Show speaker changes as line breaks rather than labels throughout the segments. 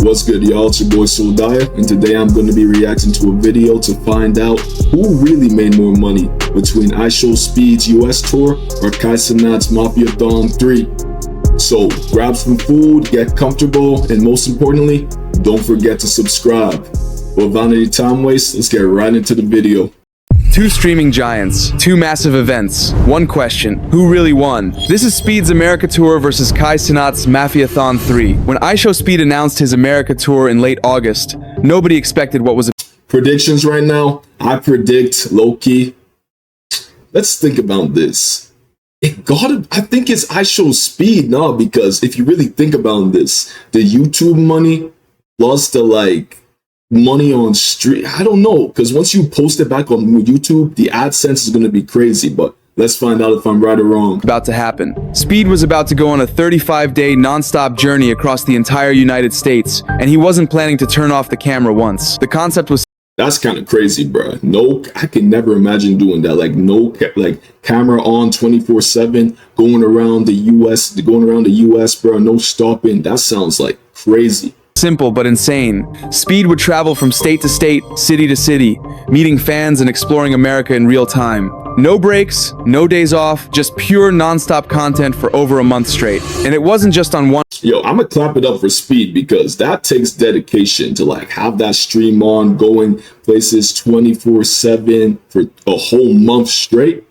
What's good, y'all? It's your boy Soldaya, and today I'm going to be reacting to a video to find out who really made more money between IShowSpeed's US tour or Cenat's Mafiathon 3. So grab some food, get comfortable, and most importantly, don't forget to subscribe. Without any time waste, let's get right into the video.
Two streaming giants, two massive events. One question, who really won? This is Speed's America Tour versus Cenat's Mafiathon 3. When IShowSpeed announced his America Tour in late August, nobody expected what was
Predictions right now, I predict low-key. Let's think about this. I think it's IShowSpeed now, because if you really think about this, the YouTube money plus the money on street, I don't know, because once you post it back on YouTube, the AdSense is going to be crazy, but let's find out if I'm right or wrong.
about to happen. Speed was about to go on a 35-day non-stop journey across the entire United States, and he wasn't planning to turn off the camera once. The concept was
That's kind of crazy, bro. No, I can never imagine doing that. Camera on 24/7, going around the US, bro. No stopping. That sounds like crazy.
simple but insane. Speed would travel from state to state, city to city, meeting fans and exploring America in real time. No breaks, no days off, just pure non-stop content for over a month straight. And it wasn't just on one.
Yo, I'm gonna clap it up for Speed, because that takes dedication to have that stream on, going places 24/7 for a whole month straight.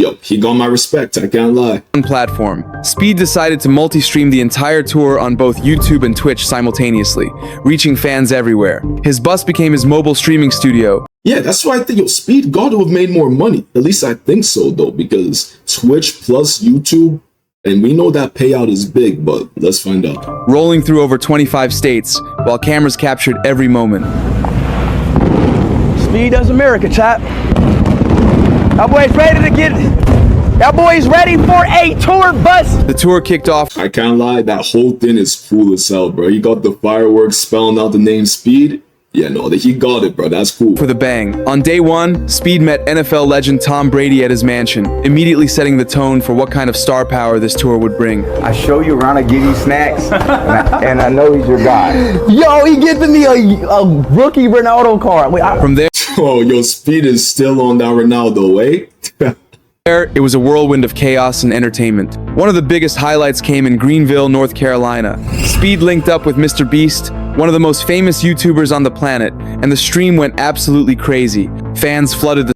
Yo, he got my respect, I can't lie.
Platform. Speed decided to multi-stream the entire tour on both YouTube and Twitch simultaneously, reaching fans everywhere. His bus became his mobile streaming studio.
Yeah, that's why I think, yo, Speed got to have made more money. At least I think so, though, because Twitch plus YouTube, and we know that payout is big, but let's find out.
Rolling through over 25 states, while cameras captured every moment.
Speed does America, chap. That boy's ready to get. That boy's ready for a tour bus.
The tour kicked off
I can't lie, that whole thing is cool as hell, bro. He got the fireworks spelling out the name Speed. Yeah, no, he got it, bro. That's cool.
with a bang. On day one, Speed met NFL legend Tom Brady at his mansion, immediately setting the tone for what kind of star power this tour would bring.
I show you around, I give you snacks, and I know he's your guy.
Yo, he giving me a rookie Ronaldo card. Wait,
From there,
Oh, yo, Speed is still on that Ronaldo, eh?
it was a whirlwind of chaos and entertainment. One of the biggest highlights came in Greenville, North Carolina. Speed linked up with Mr. Beast, one of the most famous YouTubers on the planet, and the stream went absolutely crazy. Fans flooded the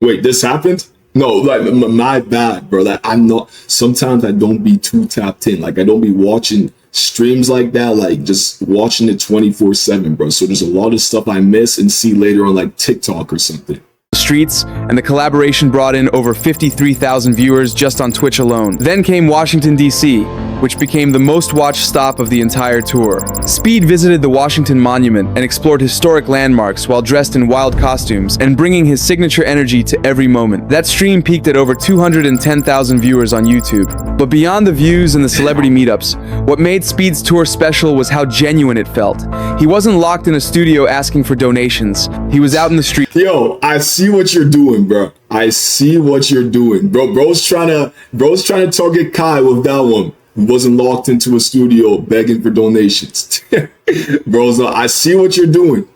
Wait, this happened? No, my bad, bro. I'm not, sometimes I don't be too tapped in. I don't be watching streams like that, just watching it 24/7, bro. So there's a lot of stuff I miss and see later on TikTok or something.
streets, and the collaboration brought in over 53,000 viewers just on Twitch alone. Then came Washington, D.C., which became the most watched stop of the entire tour. Speed visited the Washington Monument and explored historic landmarks while dressed in wild costumes and bringing his signature energy to every moment. That stream peaked at over 210,000 viewers on YouTube. But beyond the views and the celebrity meetups, what made Speed's tour special was how genuine it felt. He wasn't locked in a studio asking for donations. He was out in the street.
Yo, I see what you're doing, bro. I see what you're doing, bro. Bro's trying to target Kai with that one. He wasn't locked into a studio begging for donations. I see what you're doing.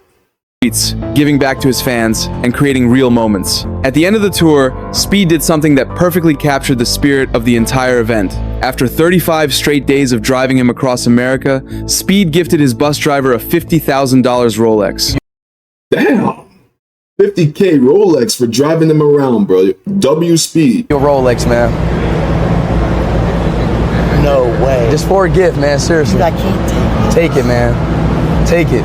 Giving back to his fans and creating real moments. At the end of the tour, Speed did something that perfectly captured the spirit of the entire event. After 35 straight days of driving him across America, Speed gifted his bus driver a $50,000 Rolex.
Damn. 50K Rolex for driving them around, bro. W Speed.
Your Rolex, man.
No way.
Just for a gift, man. Seriously.
I can't
Take it, man. Take it.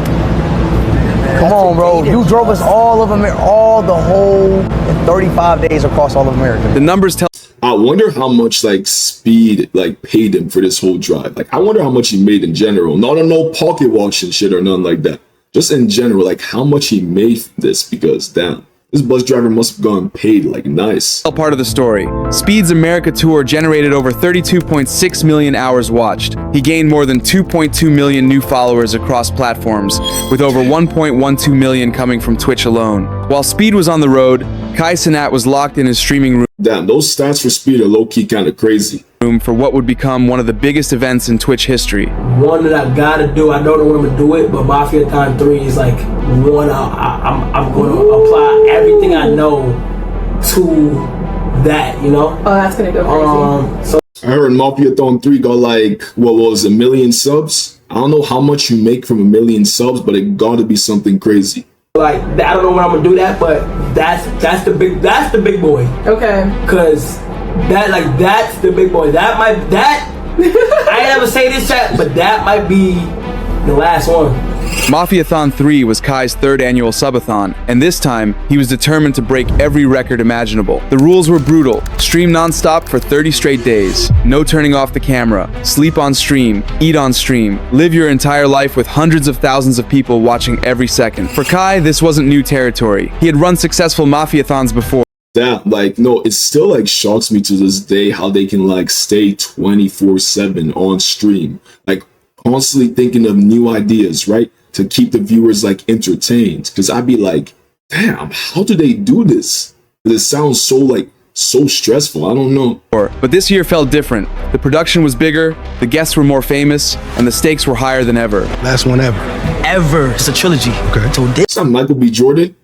Come on, bro. You drove us all of America, the whole in 35 days across all of America.
The numbers tell.
I wonder how much Speed paid him for this whole drive. I wonder how much he made in general. Not on no pocket watch and shit or nothing like that. Just in general, how much he made from this, because damn, this bus driver must have gone paid nice.
Part of the story. Speed's America tour generated over 32.6 million hours watched. He gained more than 2.2 million new followers across platforms, with over 1.12 million coming from Twitch alone. While Speed was on the road, Kai Cenat was locked in his streaming room
Damn, those stats for Speed are low-key kind of crazy.
for what would become one of the biggest events in Twitch history.
One that I gotta do, I don't know when I'm gonna do it, but Mafiathon 3 is like one I'm gonna apply everything I know to that, you know?
Oh, that's gonna go crazy.
So
I heard Mafiathon 3 got like, what was it, 1 million subs? I don't know how much you make from 1 million subs, but it gotta be something crazy.
like I don't know when I'm gonna do that, but that's the big boy.
Okay.
Cause that's the big boy. I ain't never say this chat, but that might be the last one.
Mafiathon 3 was Kai's third annual subathon, and this time, he was determined to break every record imaginable. The rules were brutal. Stream non-stop for 30 straight days. No turning off the camera. Sleep on stream. Eat on stream. Live your entire life with hundreds of thousands of people watching every second. For Kai, this wasn't new territory. He had run successful Mafiathons before.
That, like, no, it still, like, shocks me to this day how they can, like, stay 24/7 on stream. Like, constantly thinking of new ideas, right? To keep the viewers, like, entertained. Because I'd be like, damn, how do they do this? It sounds so, like, so stressful. I don't know.
But this year felt different. The production was bigger, the guests were more famous, and the stakes were higher than ever.
Last one ever.
Ever. It's a trilogy.
Okay.
So
It's not Michael B. Jordan.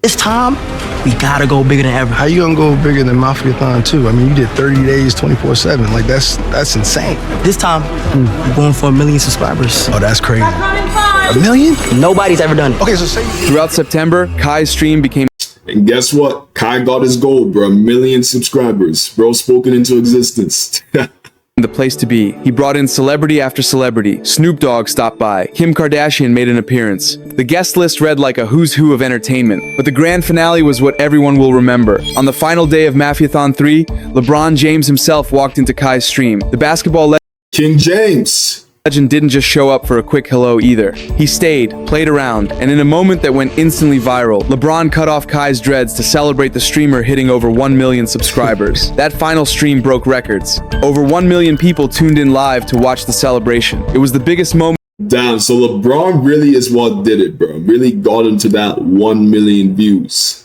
this time, we gotta go bigger than ever.
How you gonna go bigger than Mafiathon 2? I mean, you did 30 days, 24/7. Like, that's insane.
This time, we're going for 1 million subscribers.
Oh, that's crazy. 1 million?
Nobody's ever done it.
Okay, so say
Throughout September, Kai's stream became
And guess what? Kai got his goal, bro. 1 million subscribers. Bro, spoken into existence.
the place to be. He brought in celebrity after celebrity. Snoop Dogg stopped by. Kim Kardashian made an appearance. The guest list read like a who's who of entertainment. But the grand finale was what everyone will remember. On the final day of Mafiathon 3, LeBron James himself walked into Kai's stream. The basketball
King James.
legend didn't just show up for a quick hello either. He stayed, played around, and in a moment that went instantly viral, LeBron cut off Kai's dreads to celebrate the streamer hitting over 1 million subscribers. That final stream broke records. Over 1 million people tuned in live to watch the celebration. It was the biggest moment
Damn, so LeBron really is what did it, bro. Really got into that 1 million views.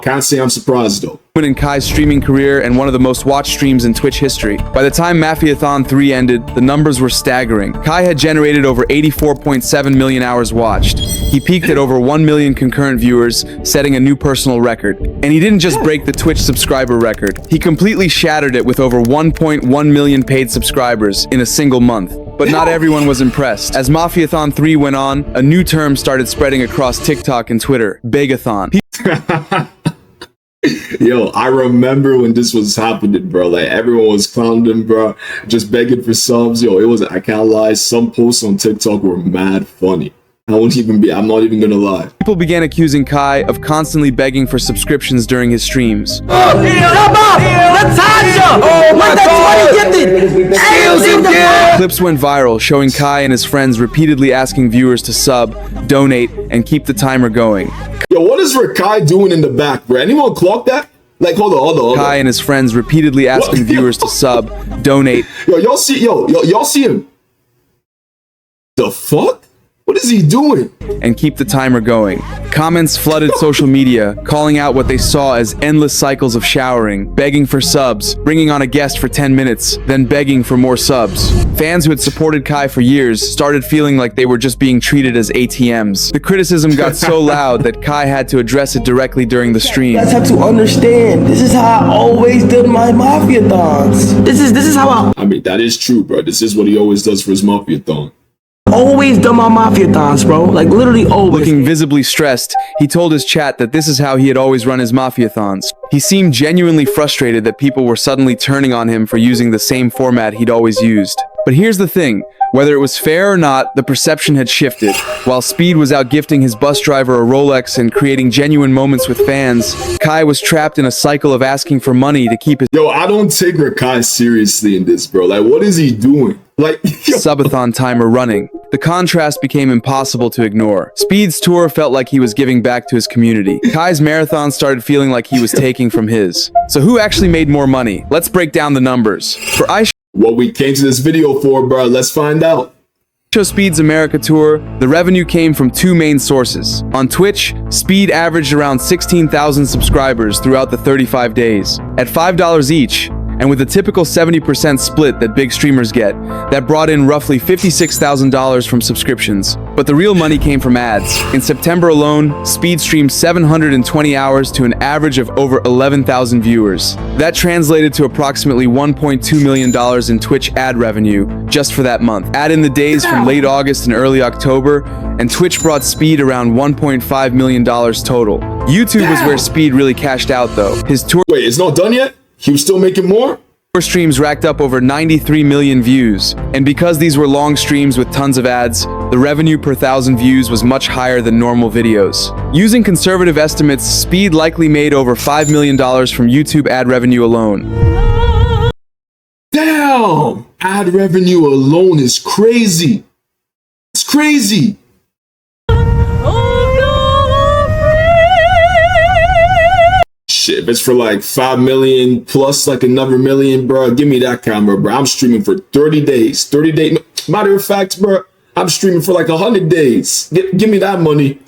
Can't say I'm surprised though.
in Kai's streaming career and one of the most watched streams in Twitch history. By the time Mafiathon 3 ended, the numbers were staggering. Kai had generated over 84.7 million hours watched. He peaked at over 1 million concurrent viewers, setting a new personal record. And he didn't just break the Twitch subscriber record. He completely shattered it with over 1.1 million paid subscribers in a single month. But not everyone was impressed. As Mafiathon 3 went on, a new term started spreading across TikTok and Twitter, Begathon.
Yo, I remember when this was happening, bro. Like, everyone was clowning him, bro. Just begging for subs. Yo, I can't lie. Some posts on TikTok were mad funny. I'm not even gonna lie.
People began accusing Kai of constantly begging for subscriptions during his streams. Clips went viral, showing Kai and his friends repeatedly asking viewers to sub, donate, and keep the timer going.
Yo, what is Rakai doing in the back, bro? Anyone clock that? Like, hold on.
Kai and his friends repeatedly asking viewers to sub, donate.
Yo, y'all see him? The fuck? What is he doing?
And keep the timer going. Comments flooded social media, calling out what they saw as endless cycles of showering, begging for subs, bringing on a guest for 10 minutes, then begging for more subs. Fans who had supported Kai for years started feeling like they were just being treated as ATMs. The criticism got so loud that Kai had to address it directly during the stream.
You guys have to understand, this is how I always did my Mafiathons. This is how
I mean, that is true, bro. This is what he always does for his Mafiathon.
always done my Mafiathons, bro. Like, literally always.
Looking visibly stressed, he told his chat that this is how he had always run his Mafiathons. He seemed genuinely frustrated that people were suddenly turning on him for using the same format he'd always used. But here's the thing, whether it was fair or not, the perception had shifted. While Speed was out gifting his bus driver a Rolex and creating genuine moments with fans, Kai was trapped in a cycle of asking for money to keep his
Yo, I don't take Rakai seriously in this, bro. Like, what is he doing? Like, yo.
subathon timer running. The contrast became impossible to ignore. Speed's tour felt like he was giving back to his community. Kai's marathon started feeling like he was taking from his. So who actually made more money? Let's break down the numbers. For
What we came to this video for, bro, let's find out.
IsshowSpeed's America tour, the revenue came from two main sources. On Twitch, Speed averaged around 16,000 subscribers throughout the 35 days. At $5 each, and with a typical 70% split that big streamers get, that brought in roughly $56,000 from subscriptions. But the real money came from ads. In September alone, Speed streamed 720 hours to an average of over 11,000 viewers. That translated to approximately $1.2 million in Twitch ad revenue just for that month. Add in the days from late August and early October, and Twitch brought Speed around $1.5 million total. YouTube was where Speed really cashed out though. His tour—
Wait, it's not done yet? He was still making more?
streams racked up over 93 million views, and because these were long streams with tons of ads, the revenue per 1,000 views was much higher than normal videos. Using conservative estimates, Speed likely made over $5 million from YouTube ad revenue alone.
Damn! Ad revenue alone is crazy. It's crazy. Shit, if it's for like 5 million plus like another million, bro, give me that camera, bro. I'm streaming for 30 days. 30 days. Matter of fact, bro, I'm streaming for like 100 days. Give me that money.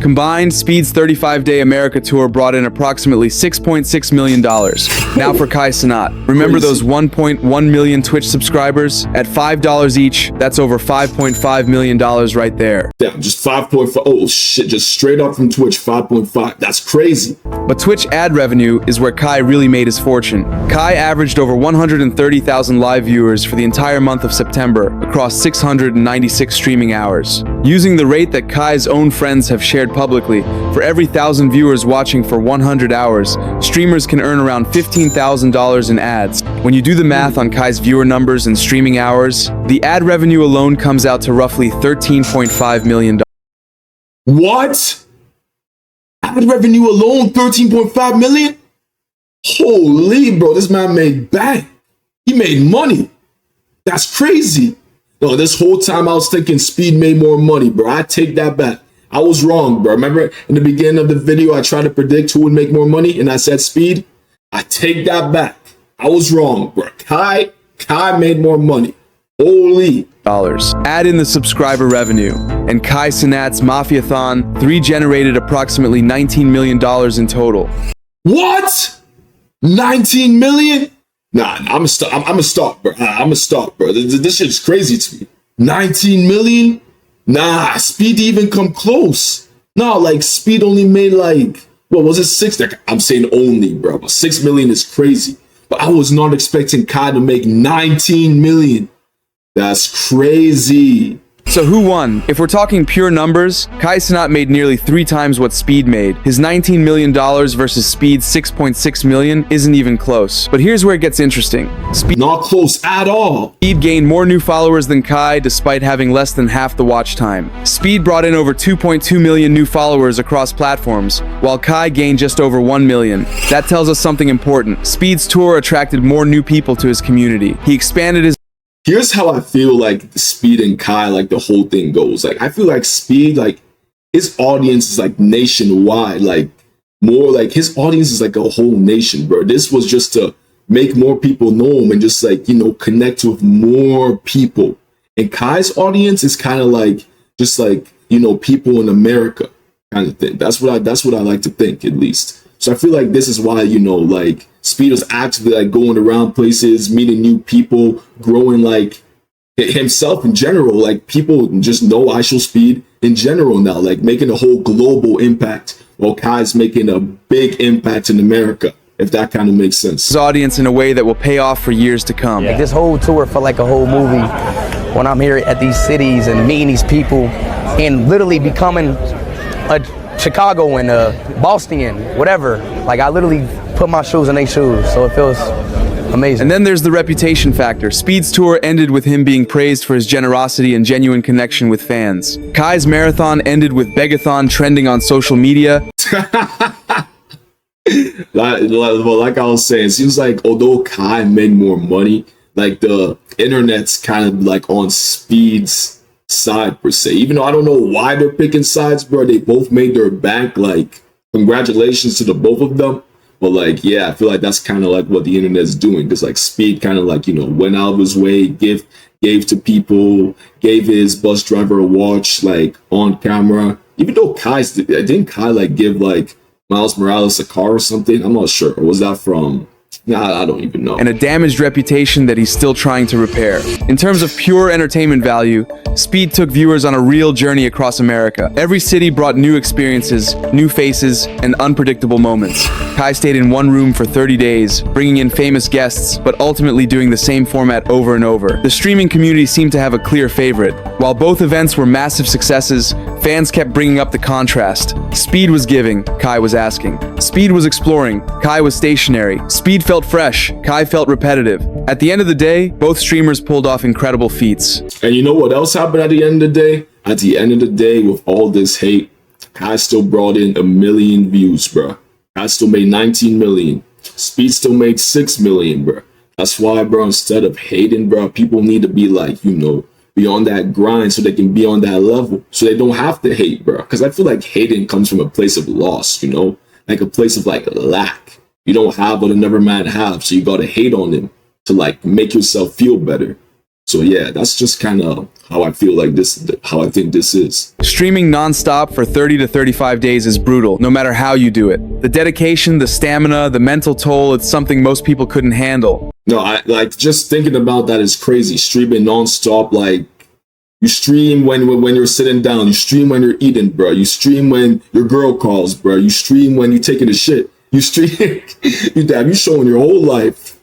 Combined, Speed's 35-day America tour brought in approximately $6.6 million. Now for Cenat. Remember those 1.1 million Twitch subscribers? At $5 each, that's over $5.5 million right there.
Damn, just 5.5. Oh shit, just straight up from Twitch, 5.5. That's crazy.
But Twitch ad revenue is where Kai really made his fortune. Kai averaged over 130,000 live viewers for the entire month of September across 696 streaming hours. Using the rate that Kai's own friends have shared publicly, for every 1,000 viewers watching for 100 hours, streamers can earn around $15,000 in ads. When you do the math on Kai's viewer numbers and streaming hours, the ad revenue alone comes out to roughly $13.5 million.
What? Ad revenue alone, 13.5 million? Holy, bro, this man made bank. He made money. That's crazy. No, this whole time I was thinking Speed made more money, bro. I take that back. I was wrong, bro. Remember in the beginning of the video, I tried to predict who would make more money, and I said Speed? I take that back. I was wrong, bro. Kai made more money. Holy.
Add in the subscriber revenue, and Cenat's Mafiathon 3 generated approximately $19 million in total.
What? 19 million? Nah, I'm gonna stop, bro. I'm gonna stop, bro. This shit's crazy to me. 19 million? Nah, Speed even come close. No, like Speed only made like, what was it, 6? Like, I'm saying only, bro. But 6 million is crazy. But I was not expecting Kai to make 19 million. That's crazy.
So who won? If we're talking pure numbers, Cenat made nearly 3 times what Speed made. His $19 million versus Speed's $6.6 million isn't even close. But here's where it gets interesting. Speed
not close at all.
Speed gained more new followers than Kai despite having less than half the watch time. Speed brought in over 2.2 million new followers across platforms, while Kai gained just over 1 million. That tells us something important. Speed's tour attracted more new people to his community. He expanded his—
Here's how I feel like Speed and Kai, like the whole thing goes. Like, I feel like Speed, like his audience is like nationwide, like more like his audience is like a whole nation, bro. This was just to make more people know him and just like, you know, connect with more people. And Kai's audience is kind of like, just like, you know, people in America kind of thing. That's what I like to think, at least. So I feel like this is why, you know, like Speed was actively like going around places, meeting new people, growing like himself in general. Like people just know IshowSpeed in general now, like making a whole global impact, while Kai's making a big impact in America, if that kind of makes sense.
His audience in a way that will pay off for years to come.
Like this whole tour felt like a whole movie when I'm here at these cities and meeting these people and literally becoming a Chicago and Boston, whatever. Like I literally put my shoes in their shoes, so it feels amazing.
And then there's the reputation factor. Speed's tour ended with him being praised for his generosity and genuine connection with fans. Kai's marathon ended with Begathon trending on social media.
like I was saying, it seems like although Kai made more money, like the internet's kind of like on Speed's side per se. Even though I don't know why they're picking sides, bro, they both made their bank. Like congratulations to the both of them, But like, yeah, I feel like that's kind of like what the internet is doing, because like Speed kind of like, you know, went out of his way, gave to people, gave his bus driver a watch like on camera. Even though didn't Kai like give like Miles Morales a car or something? I'm not sure. Or was that from? Nah, I don't even know.
And a damaged reputation that he's still trying to repair. In terms of pure entertainment value, Speed took viewers on a real journey across America. Every city brought new experiences, new faces, and unpredictable moments. Kai stayed in one room for 30 days, bringing in famous guests, but ultimately doing the same format over and over. The streaming community seemed to have a clear favorite. While both events were massive successes, fans kept bringing up the contrast. Speed was giving, Kai was asking. Speed was exploring, Kai was stationary. Speed felt fresh, Kai felt repetitive. At the end of the day, both streamers pulled off incredible feats.
And you know what else happened at the end of the day? At the end of the day, with all this hate, Kai still brought in 1 million views, bro. Kai still made 19 million. Speed still made 6 million, bro. That's why, bro, instead of hating, bro, people need to be like, you know, be on that grind so they can be on that level, so they don't have to hate, bro. Because I feel like hating comes from a place of loss, you know, like a place of like lack. You don't have what another man have, so you gotta hate on him to like make yourself feel better. So yeah, that's just kind of how I feel like this, how I think this is.
Streaming non-stop for 30 to 35 days is brutal, no matter how you do it. The dedication, the stamina, the mental toll, it's something most people couldn't handle.
No, I like just thinking about that is crazy. Streaming non-stop, like you stream when you're sitting down, you stream when you're eating, bro. You stream when your girl calls, bro. You stream when you're taking a shit. You stream, you showing your whole life.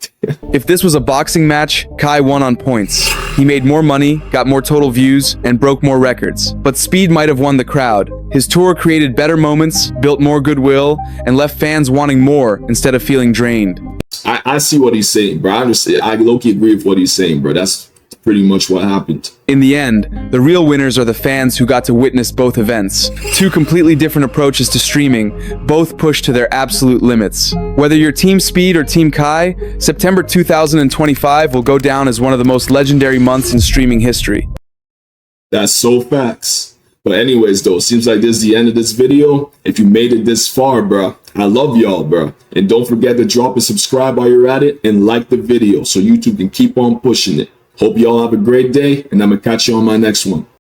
If this was a boxing match, Kai won on points. He made more money, got more total views, and broke more records. But Speed might have won the crowd. His tour created better moments, built more goodwill, and left fans wanting more instead of feeling drained.
I see what he's saying, bro. I understand. I low-key agree with what he's saying, bro. That's pretty much what happened.
In the end, the real winners are the fans who got to witness both events. Two completely different approaches to streaming, both pushed to their absolute limits. Whether you're Team Speed or Team Kai, September 2025 will go down as one of the most legendary months in streaming history.
That's so facts. But anyways, though, seems like this is the end of this video. If you made it this far, bro, I love y'all, bro. And don't forget to drop a subscribe while you're at it and like the video so YouTube can keep on pushing it. Hope y'all have a great day, and I'm gonna catch you on my next one.